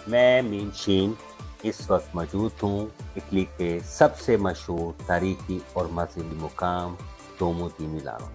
मैं मीन शीन इस वक्त मौजूद हूँ इटली के सबसे मशहूर तारीखी और मज़हबी मुकाम डोमो दी मिलानो,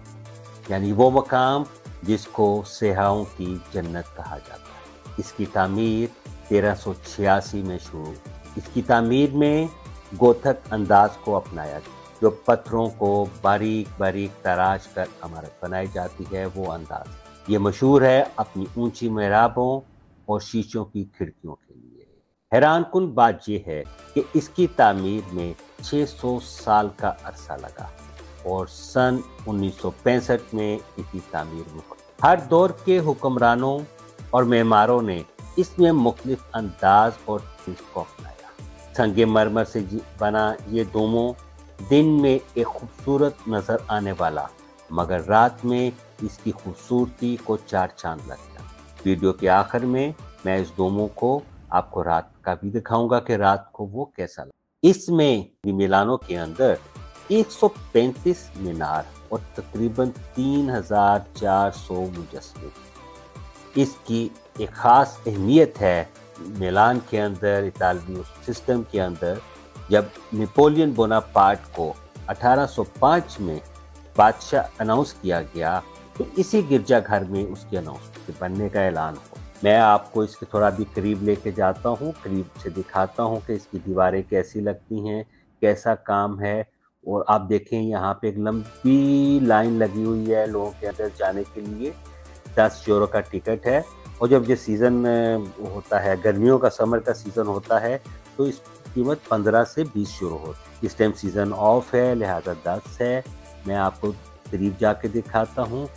यानी वो मकाम जिसको सियाहों की जन्नत कहा जाता है। इसकी तामीर 1386 में शुरू। इसकी तामीर में गोथक अंदाज को अपनाया गया, जो पत्थरों को बारीक बारीक तराश कर इमारत बनाई जाती है, वो अंदाज। ये मशहूर है अपनी ऊंची मेहराबों और शीशों की खिड़कियों के लिए। हैरान कुन बात यह है कि इसकी तामीर में 600 साल का अरसा लगा और सन 1965 में इसकी तामीर मुकम्मल। हर दौर के हुक्मरानों और मेमारों ने इसमें मुख्तलिफ अंदाज और को अपनाया। संगे मरमर से बना ये डोमो दिन में एक खूबसूरत नजर आने वाला, मगर रात में इसकी खूबसूरती को चार चांद लग गया। वीडियो के आखिर में मैं इस डोमो को आपको रात का भी दिखाऊंगा कि रात को वो कैसा लगा। इसमें मिलानो के अंदर 135 मीनार और तकरीबन 3400 मुजस्समे। इसकी एक खास अहमियत है मिलान के अंदर, इतालवी सिस्टम के अंदर। जब नेपोलियन बोनापार्ट को 1805 में बादशाह अनाउंस किया गया, तो इसी गिरजाघर में उसके अनाउंस के बनने का ऐलान हो। मैं आपको इसके थोड़ा भी करीब लेके जाता हूँ, करीब से दिखाता हूँ कि इसकी दीवारें कैसी लगती हैं, कैसा काम है। और आप देखें यहाँ पे एक लंबी लाइन लगी हुई है लोगों के अंदर जाने के लिए। 10 यूरो का टिकट है। और जब ये सीज़न होता है, गर्मियों का, समर का सीज़न होता है, तो इस कीमत 15 से 20 यूरो होती है। इस टाइम सीज़न ऑफ है, लिहाजा 10 है। मैं आपको करीब जाके दिखाता हूँ।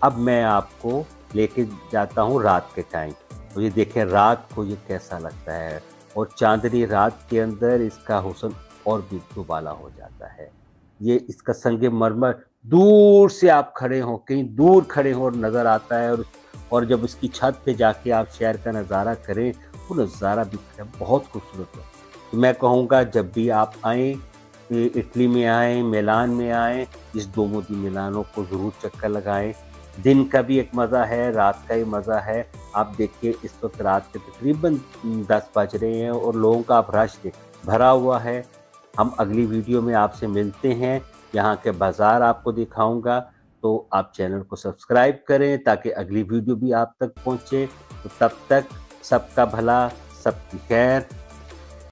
अब मैं आपको लेके जाता हूँ रात के टाइम। तो ये देखें रात को ये कैसा लगता है, और चांदनी रात के अंदर इसका हुस्न और भी दुबाला हो जाता है। ये इसका संगे मरमर दूर से आप खड़े हो, कहीं दूर खड़े हो और नज़र आता है। और जब इसकी छत पे जाके आप शहर का नज़ारा करें, वो नज़ारा भी बहुत खूबसूरत है। तो मैं कहूँगा जब भी आप आएँ, इटली में आएँ, मिलान में आएँ, इस डोमो दी मिलानो को ज़रूर चक्कर लगाएं। दिन का भी एक मज़ा है, रात का ही मज़ा है। आप देखिए इस वक्त रात के तकरीबन 10 बज रहे हैं और लोगों का आप रश भरा हुआ है। हम अगली वीडियो में आपसे मिलते हैं, यहाँ के बाज़ार आपको दिखाऊंगा। तो आप चैनल को सब्सक्राइब करें ताकि अगली वीडियो भी आप तक पहुँचे। तो तब तक सबका भला, सबकी खैर।